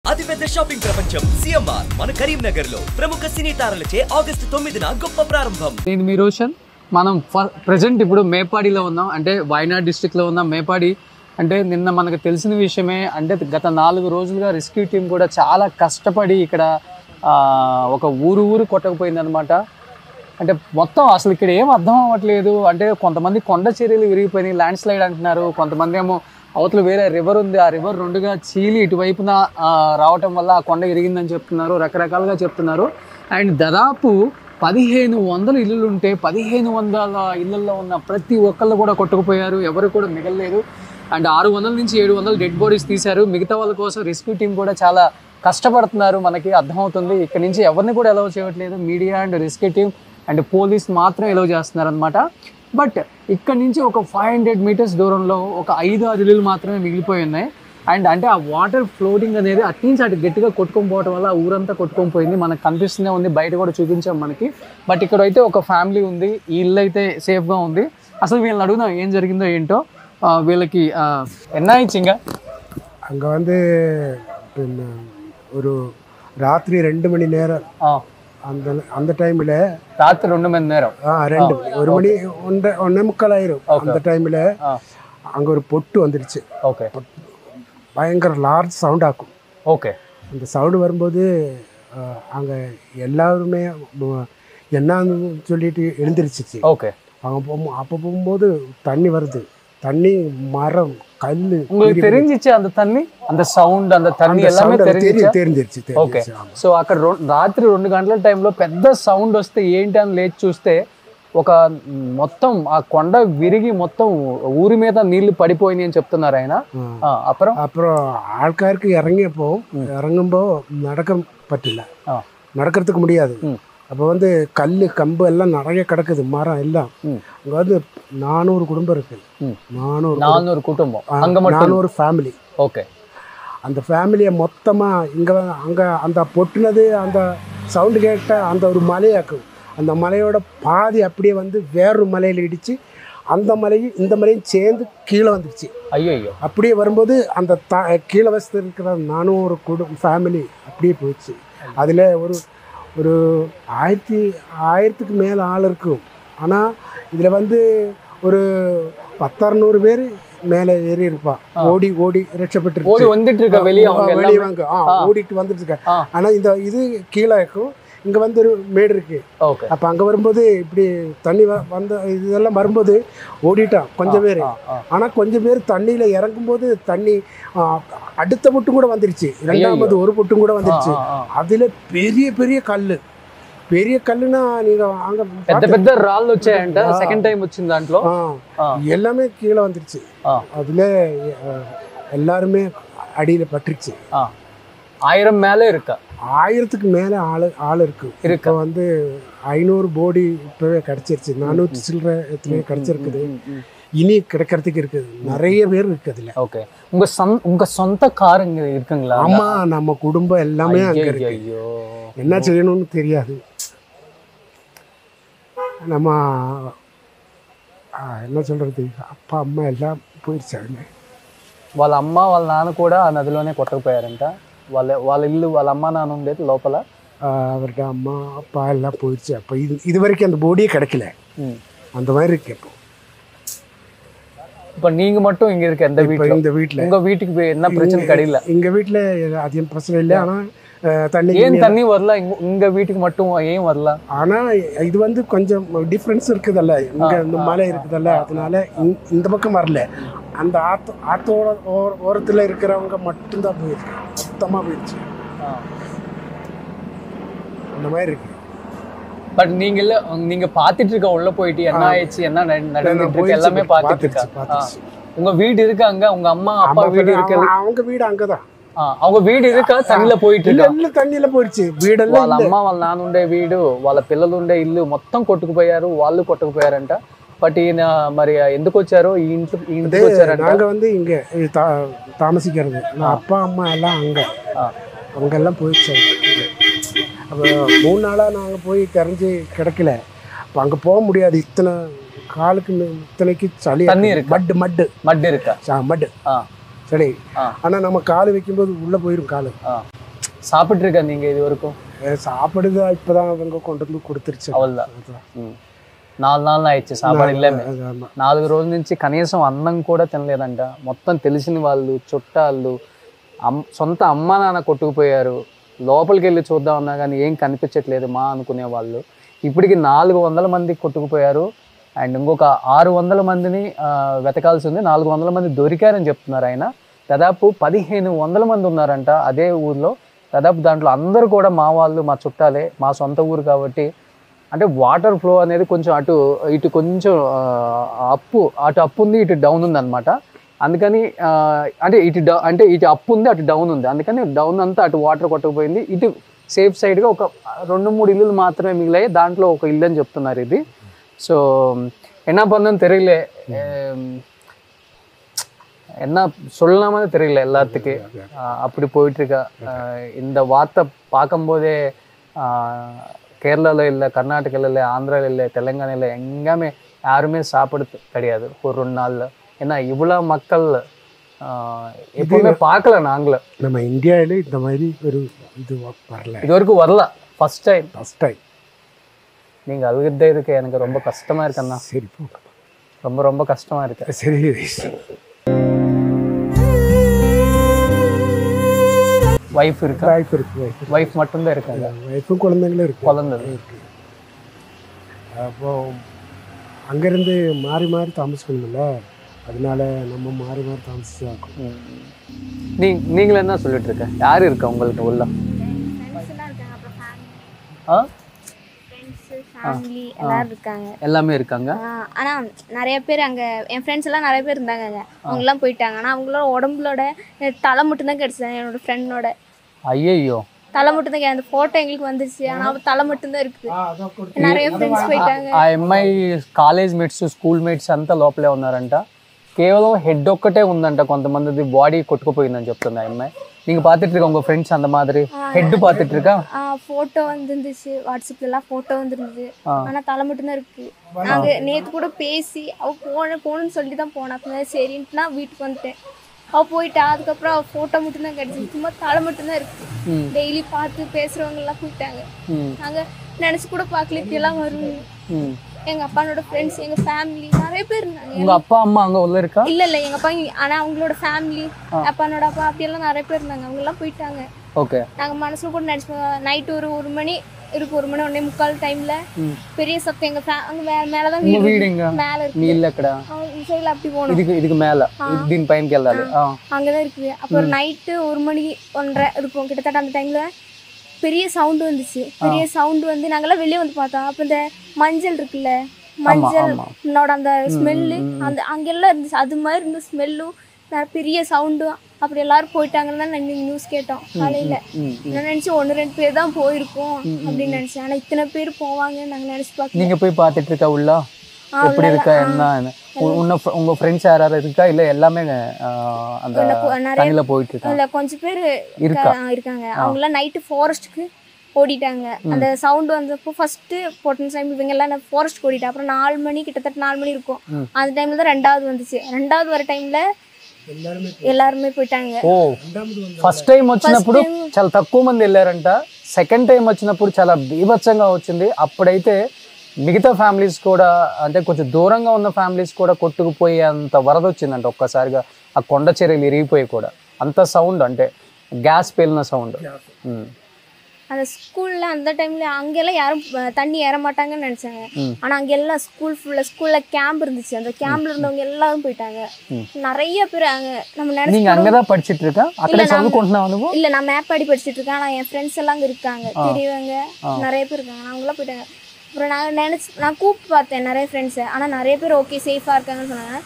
అతిపెద్ద షాపింగ్ ప్రపంచం సిఎంఆర్ మన కరీంనగర్ లో ప్రముఖ సినీ తారలచే ఆగస్టు 9న గొప్ప ప్రారంభం. నేను మీ రోషన్. మనం ప్రెజెంట్ ఇప్పుడు మేపాడిలో ఉన్నాం, అంటే వాయనాడ్ డిస్ట్రిక్ట్లో ఉన్నాం. మేపాడి అంటే నిన్న మనకు తెలిసిన విషయమే. అంటే గత 4 రోజులుగా రెస్క్యూ టీం కూడా చాలా కష్టపడి ఇక్కడ ఒక ఊరు కొట్టకపోయింది అనమాట. అంటే మొత్తం అసలు ఇక్కడ ఏం అర్థం అవ్వట్లేదు. అంటే కొంతమంది కొండ చర్యలు విరిగిపోయినాయి, ల్యాండ్ స్లైడ్ అంటున్నారు. కొంతమంది ఏమో అవతల వేరే రివర్ ఉంది, ఆ రివర్ 2గా చీలి ఇటువైపున రావటం వల్ల ఆ కొండ ఇరిగిందని చెప్తున్నారు, రకరకాలుగా చెప్తున్నారు. అండ్ దాదాపు 1500 ఇల్లులు ఉంటే 1500 ఇళ్ళల్లో ఉన్న ప్రతి ఒక్కళ్ళు కూడా కొట్టుకుపోయారు, ఎవరు కూడా మిగలలేదు. అండ్ 600 నుంచి 700 డెడ్ బాడీస్ తీశారు. మిగతా వాళ్ళ కోసం రెస్క్యూ టీం కూడా చాలా కష్టపడుతున్నారు, మనకి అర్థమవుతుంది. ఇక్కడ నుంచి ఎవరిని కూడా ఎలవ్ చేయట్లేదు, media and rescue team and police మాత్రం ఎలవ్ చేస్తున్నారు అనమాట. బట్ ఇక్కడ నుంచి ఒక 500 మీటర్స్ దూరంలో ఒక 5-6 ఇల్లులు మాత్రమే మిగిలిపోయి ఉన్నాయి. అండ్ అంటే ఆ వాటర్ ఫ్లోటింగ్ అనేది అటు నుంచి అటు గట్టిగా కొట్టుకొని పోవడం వల్ల ఊరంతా కొట్టుకొని పోయింది. మనకు కనిపిస్తూనే ఉంది, బయట కూడా చూపించాం మనకి. బట్ ఇక్కడ అయితే ఒక ఫ్యామిలీ ఉంది, ఈ ఇల్లు అయితే సేఫ్గా ఉంది. అసలు వీళ్ళని అడుగుదాం ఏం జరిగిందో ఏంటో. వీళ్ళకి ఎన్నా ఇచ్చింగా அங்கே வந்து ஒரு ராத்திரி 2 மணி நேரம் அந்த அந்த டைமில் రాత్రి 2 மணி நேரம் 2 மணி 1 மணி 1:45 ஆயிரும். அந்த டைமில் அங்கே ஒரு பொட்டு வந்துடுச்சு. ஓகே, பயங்கர லார்ஜ் சவுண்ட் ஆக்கும். ஓகே, அந்த சவுண்டு வரும்போது அங்கே எல்லாருமே என்னன்னு சொல்லிட்டு எழுந்திருச்சிச்சு. ஓகே. அங்கே அப்போ போகும்போது தண்ணி வருது, தண்ணி மரம் கல். உங்களுக்கு தெரிஞ்சிச்சு அந்த தண்ணி, அந்த సౌండ్, அந்த தண்ணி எல்லாமே தெரிஞ்சிருச்சு. ఓకే. సో అక్కడ రాత్రి 2 గంటల టైంలో పెద్ద సౌండ్ వస్తే ఏంటి అని లేచి చూస్తే ఒక మొత్తం ఆ కొండ విరిగి మొత్తం ఊరి మీద నీళ్లు పడిపోయినాయి అని చెప్తున్నారు ఆయన. அப்புறம் ஆட்காருக்கு இறங்கும்போ நடக்க பറ്റില്ല, நடக்கிறதுக்கு முடியாது. அப்போ வந்து கல் கம்பு எல்லாம் நிறைய கிடக்குது, மரம் எல்லாம். அங்கே வந்து 400 குடும்பம் இருக்கு. 400 குடும்பம், 400 ஃபேமிலி. ஓகே. அந்த ஃபேமிலியை மொத்தமாக அங்கே அந்த பொட்டுனது அந்த சவுண்டு கேட்ட அந்த ஒரு மலையாக்கும். அந்த மலையோட பாதி அப்படியே வந்து வேறொரு மலையில் இடித்து அந்த மலையும் இந்த மலையும் சேர்ந்து கீழே வந்துடுச்சு. ஐயோ. அப்படியே வரும்போது அந்த கீழே வசதி இருக்கிற 400 ஃபேமிலி அப்படியே போயிடுச்சு. அதில் ஒரு 1000க்கு மேலே ஆள் இருக்கும். ஆனால் இதில் வந்து ஒரு 1000-600 பேர் மேலே ஏறி இருப்பான். ஓடி ரட்சப்பட்டு வந்துட்டு இருக்க வெளியே வாங்க ஓடிட்டு வந்துட்டு இருக்க. ஆனால் இது கீழே இருக்கும், இங்கே வந்து ஒரு மேடு இருக்கு. அப்போ அங்கே வரும்போது இப்படி தண்ணி வந்த இதெல்லாம் வரும்போது ஓடிட்டான் கொஞ்சம் பேர். ஆனால் கொஞ்சம் பேர் தண்ணியில் இறங்கும்போது தண்ணி அடுத்த பொட்டும் கூட வந்துருச்சு, 2வது ஒரு பொட்டும் கூட வந்துருச்சு. அதில் பெரிய கல்லுனா நீங்கள் அங்கே పెద్ద రాళ్ళు వచ్చాయంట. సెకండ్ టైం వచ్చింది దాంట్లో எல்லாமே கீழே வந்துருச்சு. அதில் எல்லாருமே அடியில் பட்டுருச்சு. 1000 மேலே இருக்கா, 1000க்கு மேலே ஆள் இருக்கு. இப்போ வந்து 500 போடி இப்போவே கிடச்சிருச்சு, 400 சில்லற எத்தனையோ கிடச்சிருக்குது. இனி கிடைக்கிறதுக்கு இருக்குது, நிறைய பேர் இருக்கு அதில். ஓகே. உங்க சொந்த கார் இங்கே இருக்குங்களா? ஆமாம், நம்ம குடும்பம் எல்லாமே அங்கே இருக்கு. என்ன செய்யணும்னு தெரியாது. நம்ம என்ன சொல்கிறது, அப்பா அம்மா எல்லாம் போயிடுச்சாங்க. వాళ్ళ అమ్మ వాళ్ళ నాన్న కూడా ఆ నదిలోనే కొట్టకపోయారంట. వాళ్ళ ఇల్లు, వాళ్ళ అమ్మ నాన్న ఉండేది లోపల. அவர்கிட்ட அம்மா அப்பா எல்லாம் போயிடுச்சு. அப்போ இது வரைக்கும் அந்த போடியே கிடைக்கல, அந்த மாதிரி இருக்கு. இப்போ நீங்கள் மட்டும் இங்கே இருக்க இந்த வீட்டில் உங்கள் வீட்டுக்கு என்ன பிரச்சனை கிடையாது? எங்கள் வீட்டில் அதிகம் பிரச்சனை இல்லை. ஆனால் தண்ணி வரல இங்க வீட்டுக்கு மட்டும் ஏன் வரல? ஆனா இது வந்து கொஞ்சம் டிஃபரன்ஸ் இருக்குதல்ல, இங்க இந்த மலை இருக்குதல்ல, அதனால இந்த பக்கம் வரல. அந்த ஆத்தோட ஓரத்துல இருக்கிறவங்க மட்டும்தான் போயிருக்கு, மொத்தமா போயிடுச்சு. அந்த மாதிரி இருக்கு. பட் நீங்க பாத்துட்டு இருக்க, உள்ள போயிட்டு என்ன ஆயிடுச்சு, என்ன நடந்துட்டு இருக்கு எல்லாமே பாத்துட்டு இருக்கா. உங்க வீடு இருக்கு அங்க, உங்க அம்மா அப்பா வீடு இருக்கு? அவங்க வீடு அங்கதான். அவங்க వీడు ఇరుక తన్నిలో పోయిట్టు తన్నిలో పోయిடுச்சு. వీడెల్లా వాళ్ళ అమ్మ వాళ్ళ నాన్న ఉండే వీడు, వాళ్ళ పిల్లలు ఉండే ఇల్లు మొత్తం కొట్టుకుపోయారు, వాళ్ళు కొట్టుకుపోయారంట. బట్ ఈయన మరి ఎందుకు వచ్చారో ఈ ఇంటికి వచ్చారంట. நாங்க வந்து இங்க தாமசிக்கிறது, அப்பா அம்மா எல்லாம் அங்க, அவங்க எல்லாம் போயிடுச்சு. அப்போ 3 நாளா நாங்க போய் தெரிஞ்சு கிடைக்கல. அப்போ அங்க போக முடியாது, இத்தனை காலுக்கு இத்தனைக்கு சளி. தண்ணி இருக்கு, மட்டு இருக்கா? மட்டு சரி. ஆனால் நம்ம கால் வைக்கும்போது உள்ளே போயிடும் கால். சாப்பிட்ருக்கா நீங்கள் இது வரைக்கும்? சாப்பிடுதா இப்போ தான் அவங்க கொண்டு வந்து கொடுத்துருச்சு. అవ్వదా 4 నాళ్ళు ఆయిచ్చు సాపాడు ఇల్లేమే 4 రోజుల నుంచి కనీసం అన్నం కూడా తినలేదంట. మొత్తం తెలిసిన వాళ్ళు చుట్టాలు సొంత అమ్మ నాన్న కొట్టుకుపోయారు. లోపలికి వెళ్ళి చూద్దామన్నా కానీ ఏం కనిపించట్లేదు మా అనుకునే వాళ్ళు. ఇప్పటికి 400 మంది కొట్టుకుపోయారు. అండ్ ఇంకొక 600 మందిని వెతకాల్సి ఉంది. 400 మంది దొరికారని చెప్తున్నారు ఆయన. దాదాపు 1500 మంది ఉన్నారంట అదే ఊర్లో. దాదాపు దాంట్లో అందరూ కూడా మా వాళ్ళు, మా చుట్టాలే, మా సొంత ఊరు కాబట్టి. అంటే వాటర్ ఫ్లో అనేది కొంచెం అటు ఇటు కొంచెం అటు అప్పు ఉంది, ఇటు డౌన్ ఉంది అనమాట. అందుకని అంటే ఇటు అప్పు ఉంది, అటు డౌన్ ఉంది. అందుకని డౌన్ అంతా అటు వాటర్ కొట్టకపోయింది. ఇటు సేఫ్ సైడ్గా ఒక 2-3 ఇల్లులు మాత్రమే మిగిలాయి. దాంట్లో ఒక ఇల్లు అని చెప్తున్నారు ఇది. ஸோ என்ன பண்ணணும்னு தெரியல, என்ன சொல்லலாமனு தெரியல எல்லாத்துக்கு. அப்படி போயிட்டுருக்கா. இந்த வார்த்தை பார்க்கும்போதே கேரளாவில் இல்லை, கர்நாடகாவில் இல்லை, ஆந்திராவில் இல்லை, தெலுங்கானாவில் எங்கேயுமே யாருமே சாப்பிடுறது கிடையாது ஒரு 2 நாளில். ஏன்னா இவ்வளோ மக்கள் எப்பவுமே பார்க்கல நாங்களும். நம்ம இந்தியாவில் இந்த மாதிரி ஒரு இது வரல, இது வரைக்கும் வரல. First time. நீங்கள் அழுகிட்டே இருக்க எனக்கு ரொம்ப கஷ்டமாக இருக்குண்ணா. சரி, ரொம்ப ரொம்ப கஷ்டமாக இருக்கு. சரி, வைஃப் இருக்கா? வைஃப் மட்டும்தான் இருக்காங்க. வைஃபும் குழந்தைங்களும் இருக்கு. அப்போ அங்கேருந்து மாறி மாறி தாமசிக்கணும்ல, அதனால நம்ம மாறி மாறி தாமசிச்சாக்கும். நீங்களும் என்ன சொல்லிட்டு இருக்க? யார் இருக்கா உங்களுக்கு உள்ள? ஃபேமிலி எல்லாரும் இருக்காங்க. எல்லாமே இருக்காங்க. ஆனால் நிறைய பேர் அங்கே என் ஃப்ரெண்ட்ஸ் எல்லாம் நிறைய பேர் இருந்தாங்க. அவங்கெல்லாம் போயிட்டாங்க. ஆனால் அவங்களோட உடம்புலோட தலை மட்டும்தான் கிடச்சிது. என்னோட ஃப்ரெண்டோட ஐயோ தலை மட்டும்தான். அந்த ஃபோட்டோ எங்களுக்கு வந்துச்சு. ஆனால் அவள் தலை மட்டும்தான் இருக்குது. நிறைய ఫ్రెండ్స్ పోయిட்டாங்க. ఆ అమ్మాయి కాలేజ్ మేట్స్, స్కూల్ మేట్స్ అంతా లోపలే ఉన్నారంట. కేవలం హెడ్ ఒక్కటే ఉందంట. కొంతమంది బాడీ కొట్టుకుపోయిందని చెప్తుంది ఆ అమ్మాయి. நீங்க பாத்துட்டு இருக்க உங்க ஃப்ரெண்ட்ஸ் அந்த மாதிரி ஹெட் பாத்துட்டு இருக்கா? போட்டோ வந்துருந்துச்சு, வாட்ஸ்அப்ல எல்லாம் போட்டோ வந்துருந்துச்சு. ஆனா தலை மட்டும் தான் இருக்கு. நாங்க நேத்து கூட பேசி அவ போகணும்னு சொல்லி தான் போனா. சரின்ட்டு நான் வீட்டுக்கு வந்துட்டேன். அவ போயிட்டா. அதுக்கப்புறம் அவ போட்டோ மட்டும் தான் கிடைச்சிச்சு. சும்மா தலை மட்டும் தான் இருக்கு. டெய்லி பார்த்து பேசுறவங்க எல்லாம் போயிட்டாங்க. நாங்க நினைச்சு கூட பார்க்கல இப்படி எல்லாம் வரும். எங்க அப்பானோட ஃப்ரெண்ட்ஸ், எங்க ஃபேமிலி நிறைய பேர் இருந்தாங்க. உங்க அப்பா அம்மா அங்க உள்ள இருக்கா? இல்ல எங்க அப்பா, ஆனா அவங்களோட ஃபேமிலி, அப்பானோட அப்பா அப்படி எல்லாம் நிறைய பேர் இருந்தாங்க. அவங்க எல்லாம் போயிட்டாங்க. ஓகே. நாங்க மனசுல கூட நினைச்சோம் நைட் ஒரு 1 மணி இருக்கு, 1 மணி 1:45 டைம்ல பெரிய சத்தம். எங்க அங்க மேலதான் வீடு, மேல இருக்கு. நீ இல்லக்கடா சைடுல அப்படி போணும். இதுக்கு மேல దీని పైనకి వెళ్ళాలి. அங்கதான் இருக்குது. அப்புறம் நைட்டு 1 மணி 1:30 இருக்கும் கிட்டத்தட்ட. அந்த டைம்ல பெரிய சவுண்டு வந்துச்சு. பெரிய சவுண்டு வந்து நாங்கெல்லாம் வெளியே வந்து பார்த்தோம். அப்போ இந்த மஞ்சள் இருக்குல்ல, மஞ்சளோட அந்த ஸ்மெல்லு அந்த அங்கெல்லாம் இருந்துச்சு. அது மாதிரி இருந்த ஸ்மெல்லும் பெரிய சவுண்டும். அப்படி எல்லாரும் போயிட்டாங்கன்னு தான் நாங்கள் நியூஸ் கேட்டோம் காலையில். நான் நினச்சி 1-2 பேர் தான் போயிருக்கோம் அப்படின்னு நினச்சேன். ஆனால் இத்தனை பேர் போவாங்கன்னு நாங்கள் நினச்சி பார்க்க. நீங்கள் போய் பார்த்துட்டு இருக்கா உள்ள எப்படி இருக்கா என்ன? உங்க ஃப்ரெண்ட்ஸ் யாராவது இருக்கா? இல்ல எல்லாமே அந்த தண்ணில போயிட்டு இருக்காங்க? இல்ல கொஞ்சம் பேர் இருக்காங்க. அவங்க எல்லாம் நைட்டு ஃபாரஸ்ட்டுக்கு ஓடிட்டாங்க. அந்த சவுண்ட் வந்தப்போ ஃபர்ஸ்ட் போட்டன் டைம் இவங்க எல்லாம் ஃபாரஸ்ட் ஓடிட்டா. அப்புறம் 4 மணி கிட்டத்தட்ட 4 மணி இருக்கும். அந்த டைம்ல தான் 2வது வந்துச்சு. 2வது வர டைம்ல எல்லாருமே పోయిటాంగ. ఓ ఫస్ట్ టైం వచ్చినప్పుడు చాలా తక్కువ మంది వెళ్ళారంట. సెకండ్ టైం వచ్చినప్పుడు చాలా బీభత్సంగా వచ్చింది. అప్పుడైతే మిగతా ఫ్యామిలీస్ కూడా అంటే కొంచెం దూరంగా ఉన్న ఫ్యామిలీస్ కూడా కొట్టుకుపోయే అంత వరద వచ్చిందంట ఒక్కసారిగా. ఆ కొండ చర్యలు ఇరిగిపోయి కూడా అంత సౌండ్, అంటే గ్యాస్ పేలిన సౌండ్. அந்த ஸ்கூல்ல அந்த டைம்ல அங்கெல்லாம் யாரும் தண்ணி ஏற மாட்டாங்கன்னு நினைச்சாங்க. ஆனா அங்கெல்லாம் ஸ்கூல்ல கேம்ப் இருந்துச்சு. அந்த கேம்ப்ல இருந்தவங்க எல்லாரும் போயிட்டாங்க. நிறைய பேர் அங்க நம்ம நினைச்சு. நீங்க அங்கதான் படிச்சிட்டு இருக்கா? அக்கட சவுண்ட் இல்ல நான் மேப்பாடி படிச்சிட்டு இருக்கேன். ஆனா என் ஃப்ரெண்ட்ஸ் எல்லாம் அங்க இருக்காங்க, தெரியவங்க நிறைய பேர் இருக்காங்க. அவங்க எல்லாம் போயிட்டாங்க. அப்புறம் நான் கூப்பிட்டு பார்த்தேன் நிறைய ஃப்ரெண்ட்ஸை. ஆனா நிறைய பேர் ஓகே சேஃபா இருக்காங்கன்னு சொன்னாங்க.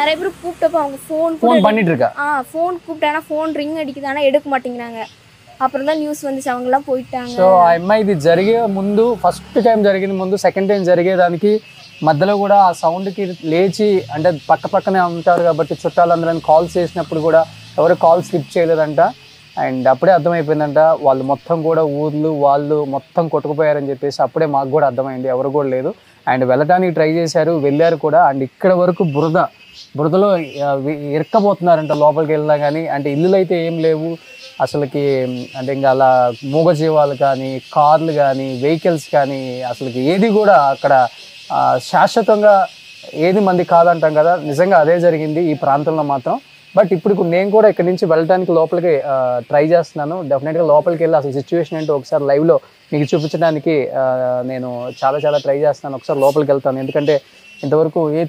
நிறைய பேர் கூப்பிட்டப்போ அவங்க ஃபோன் பண்ணிட்டு இருக்கா. ஃபோன் கூப்பிட்டானா ஃபோன் ரிங் அடிக்குது, ஆனா எடுக்க மாட்டேங்கிறாங்க. అప్పుడు దా న్యూస్ వంది అవங்கள పోయిட்டாங்க. సో ఆ అమ్మాయి ఇది జరిగే ముందు ఫస్ట్ టైం జరిగిన ముందు సెకండ్ టైం జరిగేదానికి మధ్యలో కూడా ఆ సౌండ్కి లేచి, అంటే పక్కనే ఉంటారు కాబట్టి చుట్టాలందరూ కాల్స్ చేసినప్పుడు కూడా ఎవరు కాల్ స్లిప్ చేయలేదంట. అండ్ అప్పుడే అర్థమైపోయిందంట వాళ్ళు మొత్తం కూడా ఊర్లు వాళ్ళు మొత్తం కొట్టుకుపోయారని చెప్పేసి. అప్పుడే మాకు కూడా అర్థమైంది ఎవరు కూడా లేదు. అండ్ వెళ్ళటానికి ట్రై చేశారు, వెళ్ళారు కూడా. అండ్ ఇక్కడ వరకు బురదలో ఇరక్కపోతున్నారంట లోపలికి వెళ్ళినా కానీ. అంటే ఇల్లులు అయితే ఏం లేవు అసలుకి. అంటే ఇంకా అలా మూగజీవాలు కానీ, కార్లు కానీ, వెహికల్స్ కానీ అసలుకి ఏది కూడా అక్కడ శాశ్వతంగా ఏది మంది కాదంటాం కదా, నిజంగా అదే జరిగింది ఈ ప్రాంతంలో మాత్రం. బట్ ఇప్పుడు నేను కూడా ఇక్కడ నుంచి వెళ్ళడానికి లోపలికి ట్రై చేస్తున్నాను. డెఫినెట్గా లోపలికి వెళ్ళి అసలు సిచ్యువేషన్ ఏంటో ఒకసారి లైవ్లో మీకు చూపించడానికి నేను చాలా ట్రై చేస్తున్నాను. ఒకసారి లోపలికి వెళ్తాను, ఎందుకంటే ఇంతవరకు ఏ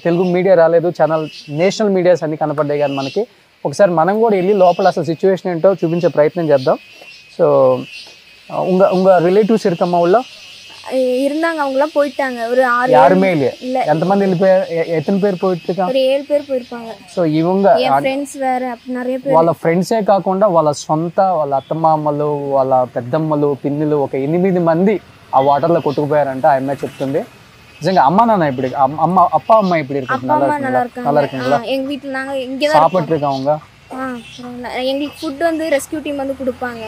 తెలుగు మీడియా రాలేదు, ఛానల్ నేషనల్ మీడియాస్ అన్ని కనపడ్డాయి కానీ మనకి. ఒకసారి మనం కూడా వెళ్ళి లోపల అసలు సిచ్యువేషన్ ఏంటో చూపించే ప్రయత్నం చేద్దాం. ஸோ உங்க ரிலேட்டிவ்ஸ் இருக்கம்மா உள்ள இருந்தாங்க, அவங்களாம் போயிட்டாங்க. ஒரு 6 யாருமே இல்ல. ఎంతమంది వెళ్ళిపోయారు? ఎన్ని పేరు పోయిట్లుగా? ஒரு 7 பேர் போயிருப்பாங்க. సో ఇవంగ ఫ్రెండ్స్ వేరే நிறைய பேர். వాళ్ళ ఫ్రెండ్సే కాకుండా వాళ్ళ సొంత వాళ్ళ అత్తమామలు, వాళ్ళ పెద్దమ్మలు, పిన్నులు ఒక 8 మంది ఆ వాటర్లో కొట్టుకుపోయారంట. ఆ అమ్మాయి చెప్తుంది. నిజంగా అమ్మ నాన్న ఇప్పుడు அப்பா அம்மா எப்படி இருக்காங்க? நல்லா இருக்காங்களா? எங்க வீட்ல நாங்க இங்க தான் சாப்பிட்டு இருக்காங்க. எங்களுக்கு ஃபுட் வந்து ரெஸ்கியூ டீம் வந்து கொடுப்பாங்க.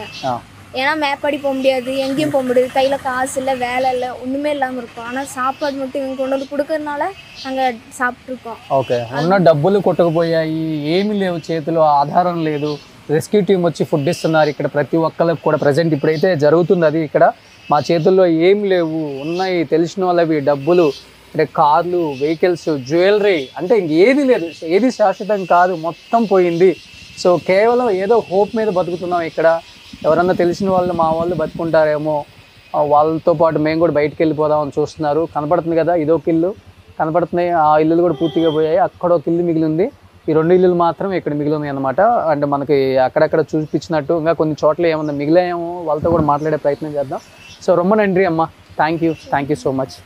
ஏன்னா மேப்பாடி போக முடியாது, எங்கேயும் போக முடியாது, கையில் காசு இல்லை, வேலை இல்லை, ஒன்றுமே இல்லாமல் இருக்கும். ஆனால் சாப்பாடு மட்டும் இவங்க கொண்டு வந்து கொடுக்கறதுனால நாங்கள் సాப்பிட்ருக்கோம். ఓకే, ఉన్న డబ్బులు కొట్టుకుపోయాయి, ఏమీ లేవు చేతిలో, ఆధారం లేదు. రెస్క్యూ టీం వచ్చి ఫుడ్ ఇస్తున్నారు ఇక్కడ ప్రతి ఒక్కరికి కూడా. ప్రజెంట్ ఇప్పుడైతే జరుగుతుంది అది. ఇక్కడ మా చేతుల్లో ఏం లేవు, ఉన్నాయి తెలిసిన వాళ్ళవి డబ్బులు, అంటే కార్లు, వెహికల్స్, జ్యువెలరీ, అంటే ఇంకేది లేదు, ఏది శాశ్వతం కాదు, మొత్తం పోయింది. సో కేవలం ఏదో హోప్ మీద బతుకుతున్నాం ఇక్కడ. ఎవరన్నా తెలిసిన వాళ్ళు మా వాళ్ళు బతుకుంటారేమో, వాళ్ళతో పాటు మేము కూడా బయటికి వెళ్ళిపోదామని చూస్తున్నారు. కనపడుతుంది కదా, ఇదొక ఇల్లు కనపడుతున్నాయి, ఆ ఇల్లులు కూడా పూర్తిగా పోయాయి. అక్కడ ఒక ఇల్లు మిగిలి ఉంది, ఈ 2 ఇల్లులు మాత్రం ఇక్కడ మిగిలి ఉన్నాయి అనమాట. అంటే మనకి అక్కడక్కడ చూపించినట్టు ఇంకా కొన్ని చోట్ల ఏమన్నా మిగిలాయేమో, వాళ్ళతో కూడా మాట్లాడే ప్రయత్నం చేద్దాం. సో రొమ్మ నండ్రి అమ్మ, థ్యాంక్ యూ సో మచ్.